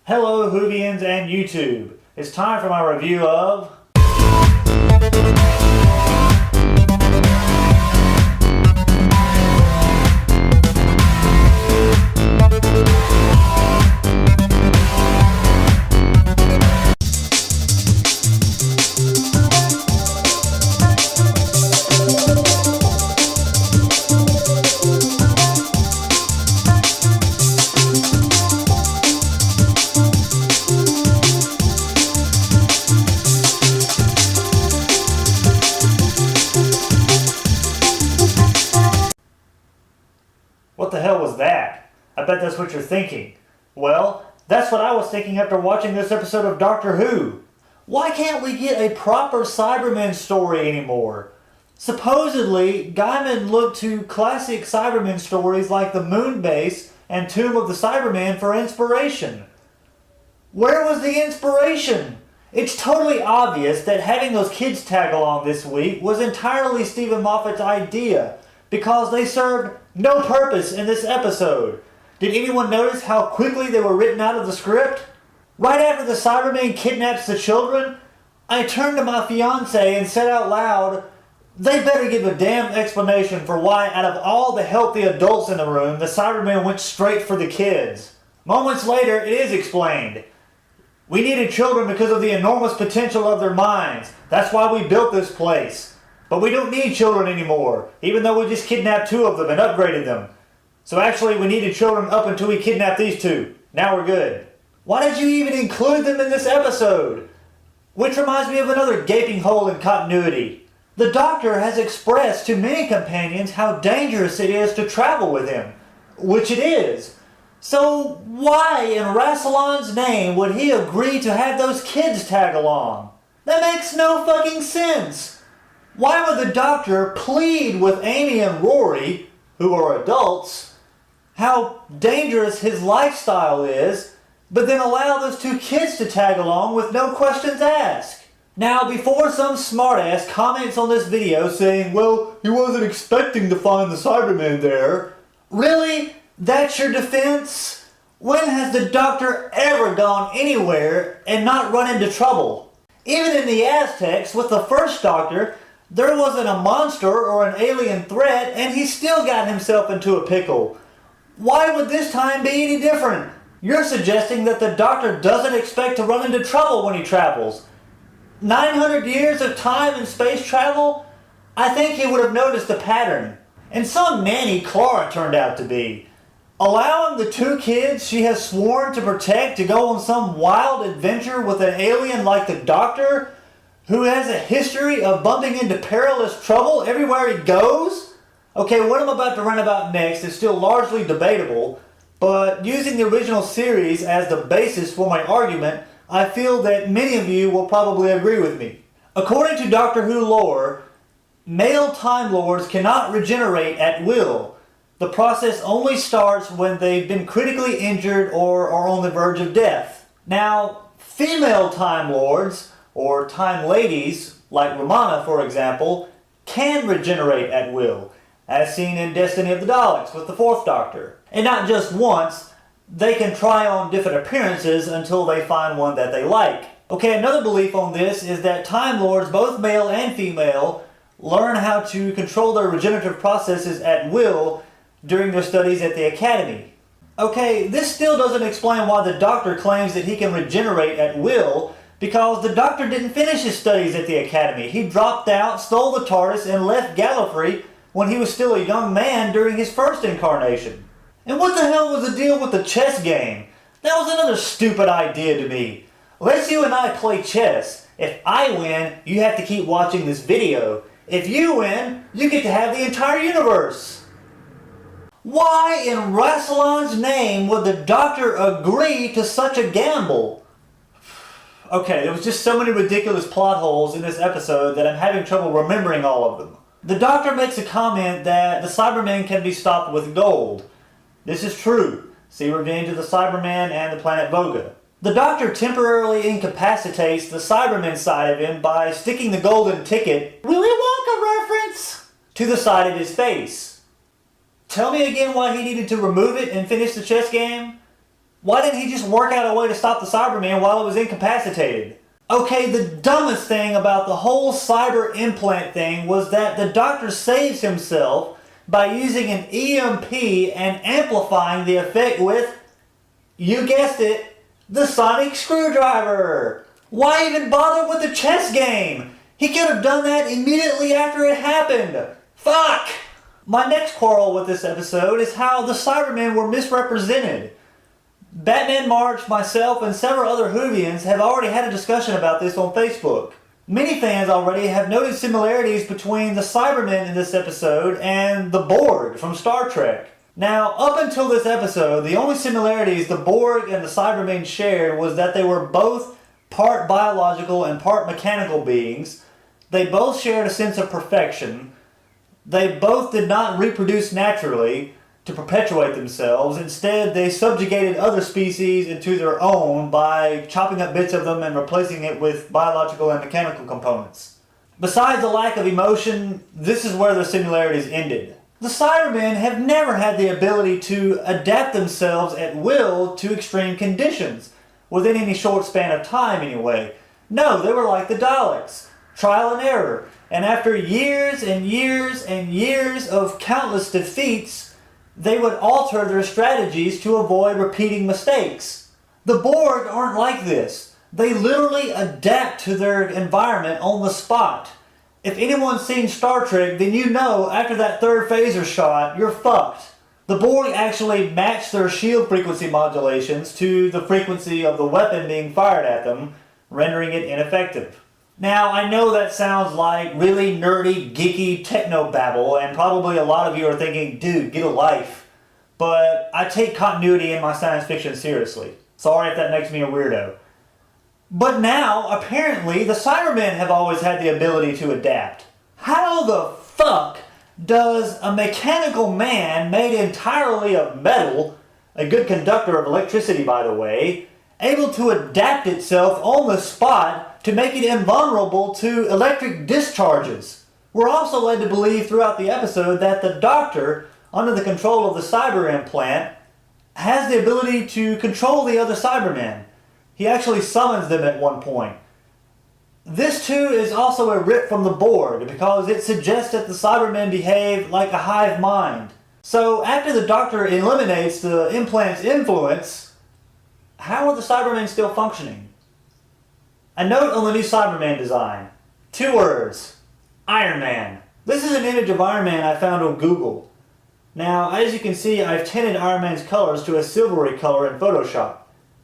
Hello Whovians and YouTube. It's time for my review of... What the hell was that? I bet that's what you're thinking. Well, that's what I was thinking after watching this episode of Doctor Who. Why can't we get a proper Cybermen story anymore? Supposedly, Gaiman looked to classic Cybermen stories like The Moon Base and Tomb of the Cybermen for inspiration. Where was the inspiration? It's totally obvious that having those kids tag along this week was entirely Stephen Moffat's idea, because they served no purpose in this episode. Did anyone notice how quickly they were written out of the script? Right after the Cyberman kidnaps the children, I turned to my fiance and said out loud, they better give a damn explanation for why out of all the healthy adults in the room, the Cybermen went straight for the kids. Moments later, it is explained. We needed children because of the enormous potential of their minds. That's why we built this place. But we don't need children anymore, even though we just kidnapped 2 of them and upgraded them. So actually we needed children up until we kidnapped these 2. Now we're good. Why did you even include them in this episode? Which reminds me of another gaping hole in continuity. The Doctor has expressed to many companions how dangerous it is to travel with him, which it is. So why in Rassilon's name would he agree to have those kids tag along? That makes no fucking sense. Why would the Doctor plead with Amy and Rory, who are adults, how dangerous his lifestyle is, but then allow those 2 kids to tag along with no questions asked? Now, before some smartass comments on this video saying, well, he wasn't expecting to find the Cybermen there, really? That's your defense? When has the Doctor ever gone anywhere and not run into trouble? Even in the Aztecs, with the first Doctor, there wasn't a monster or an alien threat, and he still got himself into a pickle. Why would this time be any different? You're suggesting that the Doctor doesn't expect to run into trouble when he travels. 900 years of time and space travel? I think he would have noticed the pattern. And some nanny Clara turned out to be. Allowing the 2 kids she has sworn to protect to go on some wild adventure with an alien like the Doctor, who has a history of bumping into perilous trouble everywhere he goes? Okay, what I'm about to rant about next is still largely debatable, but using the original series as the basis for my argument, I feel that many of you will probably agree with me. According to Doctor Who lore, male Time Lords cannot regenerate at will. The process only starts when they've been critically injured or are on the verge of death. Now, female Time Lords, or Time Ladies, like Romana for example, can regenerate at will, as seen in Destiny of the Daleks with the 4th Doctor. And not just once, they can try on different appearances until they find one that they like. Okay, another belief on this is that Time Lords, both male and female, learn how to control their regenerative processes at will during their studies at the Academy. Okay, this still doesn't explain why the Doctor claims that he can regenerate at will, because the Doctor didn't finish his studies at the Academy. He dropped out, stole the TARDIS, and left Gallifrey when he was still a young man during his first incarnation. And what the hell was the deal with the chess game? That was another stupid idea to me. Let's you and I play chess. If I win, you have to keep watching this video. If you win, you get to have the entire universe. Why in Rassilon's name would the Doctor agree to such a gamble? Okay, there was just so many ridiculous plot holes in this episode that I'm having trouble remembering all of them. The Doctor makes a comment that the Cybermen can be stopped with gold. This is true. See Revenge of the Cybermen and the planet Voga. The Doctor temporarily incapacitates the Cybermen side of him by sticking the golden ticket, Willy Wonka reference, to the side of his face. Tell me again why he needed to remove it and finish the chess game? Why didn't he just work out a way to stop the Cybermen while it was incapacitated? Okay, the dumbest thing about the whole cyber implant thing was that the Doctor saves himself by using an EMP and amplifying the effect with, you guessed it, the sonic screwdriver. Why even bother with the chess game? He could have done that immediately after it happened. Fuck! My next quarrel with this episode is how the Cybermen were misrepresented. Batman March, myself, and several other Whovians have already had a discussion about this on Facebook. Many fans already have noted similarities between the Cybermen in this episode and the Borg from Star Trek. Now, up until this episode, the only similarities the Borg and the Cybermen shared was that they were both part biological and part mechanical beings. They both shared a sense of perfection. They both did not reproduce naturally to perpetuate themselves. Instead, they subjugated other species into their own by chopping up bits of them and replacing it with biological and mechanical components. Besides the lack of emotion, this is where the similarities ended. The Cybermen have never had the ability to adapt themselves at will to extreme conditions, within any short span of time anyway. No, they were like the Daleks, trial and error, and after years and years and years of countless defeats, they would alter their strategies to avoid repeating mistakes. The Borg aren't like this. They literally adapt to their environment on the spot. If anyone's seen Star Trek, then you know after that third phaser shot, you're fucked. The Borg actually match their shield frequency modulations to the frequency of the weapon being fired at them, rendering it ineffective. Now, I know that sounds like really nerdy, geeky techno-babble, and probably a lot of you are thinking, dude, get a life. But I take continuity in my science fiction seriously. Sorry if that makes me a weirdo. But now, apparently, the Cybermen have always had the ability to adapt. How the fuck does a mechanical man made entirely of metal, a good conductor of electricity by the way, able to adapt itself on the spot to make it invulnerable to electric discharges? We're also led to believe throughout the episode that the Doctor, under the control of the cyber implant, has the ability to control the other Cybermen. He actually summons them at one point. This too is also a rip from the Borg because it suggests that the Cybermen behave like a hive mind. So after the Doctor eliminates the implant's influence, how are the Cybermen still functioning? A note on the new Cyberman design. 2 words. Iron Man. This is an image of Iron Man I found on Google. Now, as you can see, I've tinted Iron Man's colors to a silvery color in Photoshop.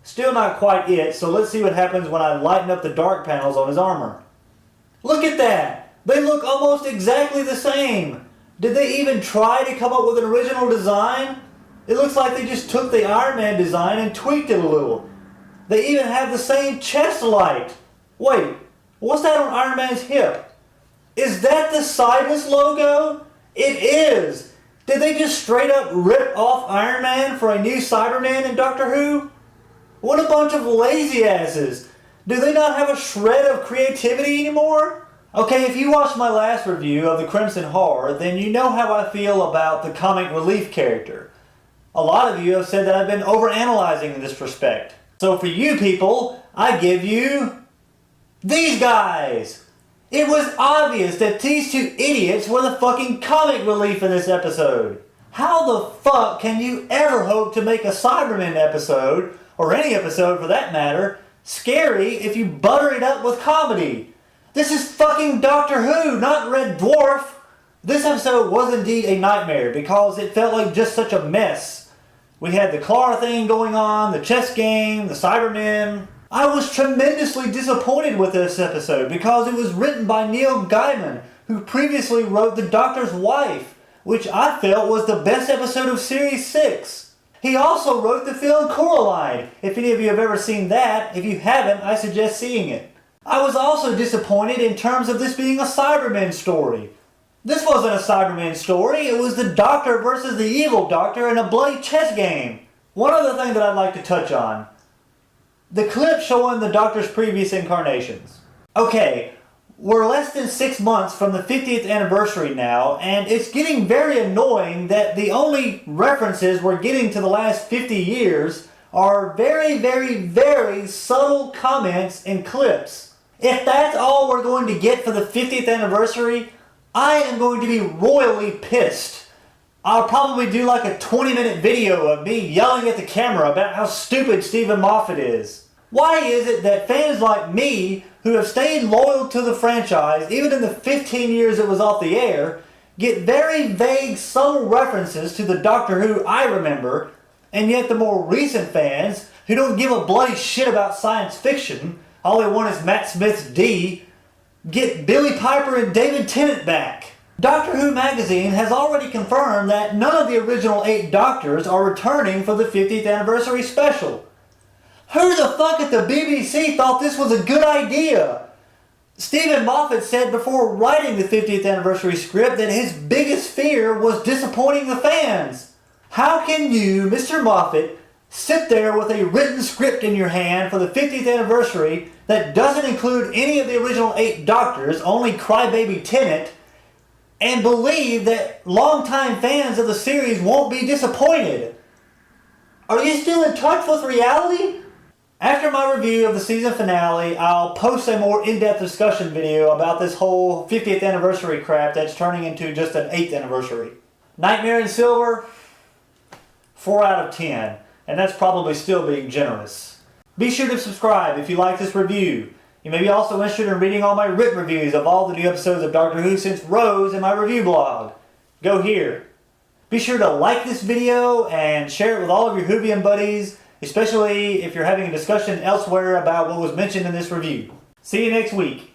Still not quite it, so let's see what happens when I lighten up the dark panels on his armor. Look at that! They look almost exactly the same! Did they even try to come up with an original design? It looks like they just took the Iron Man design and tweaked it a little. They even have the same chest light. Wait, what's that on Iron Man's hip? Is that the Cybus logo? It is! Did they just straight up rip off Iron Man for a new Cyberman in Doctor Who? What a bunch of lazy asses! Do they not have a shred of creativity anymore? Okay, if you watched my last review of the Crimson Horror, then you know how I feel about the comic relief character. A lot of you have said that I've been overanalyzing in this respect. So for you people, I give you these guys! It was obvious that these 2 idiots were the fucking comic relief in this episode. How the fuck can you ever hope to make a Cybermen episode, or any episode for that matter, scary if you butter it up with comedy? This is fucking Doctor Who, not Red Dwarf! This episode was indeed a nightmare because it felt like just such a mess. We had the Clara thing going on, the chess game, the Cybermen. I was tremendously disappointed with this episode because it was written by Neil Gaiman, who previously wrote The Doctor's Wife, which I felt was the best episode of Series 6. He also wrote the film Coraline. If any of you have ever seen that, if you haven't, I suggest seeing it. I was also disappointed in terms of this being a Cybermen story. This wasn't a Cybermen story, it was the Doctor versus the evil Doctor in a bloody chess game. One other thing that I'd like to touch on. The clip showing the Doctor's previous incarnations. Okay, we're less than 6 months from the 50th anniversary now, and it's getting very annoying that the only references we're getting to the last 50 years are very, very, very subtle comments and clips. If that's all we're going to get for the 50th anniversary, I am going to be royally pissed. I'll probably do like a 20-minute video of me yelling at the camera about how stupid Stephen Moffat is. Why is it that fans like me, who have stayed loyal to the franchise even in the 15 years it was off the air, get very vague, subtle references to the Doctor Who I remember, and yet the more recent fans, who don't give a bloody shit about science fiction, all they want is Matt Smith's D, get Billy Piper and David Tennant back. Doctor Who magazine has already confirmed that none of the original 8 Doctors are returning for the 50th anniversary special. Who the fuck at the BBC thought this was a good idea? Stephen Moffat said before writing the 50th anniversary script that his biggest fear was disappointing the fans. How can you, Mr. Moffat, sit there with a written script in your hand for the 50th anniversary that doesn't include any of the original 8 Doctors, only Crybaby Tennant, and believe that longtime fans of the series won't be disappointed? Are you still in touch with reality? After my review of the season finale, I'll post a more in-depth discussion video about this whole 50th anniversary crap that's turning into just an 8th anniversary. Nightmare in Silver, 4 out of 10, and that's probably still being generous. Be sure to subscribe if you like this review. You may be also interested in reading all my written reviews of all the new episodes of Doctor Who since Rose in my review blog. Go here. Be sure to like this video and share it with all of your Whovian buddies, especially if you're having a discussion elsewhere about what was mentioned in this review. See you next week.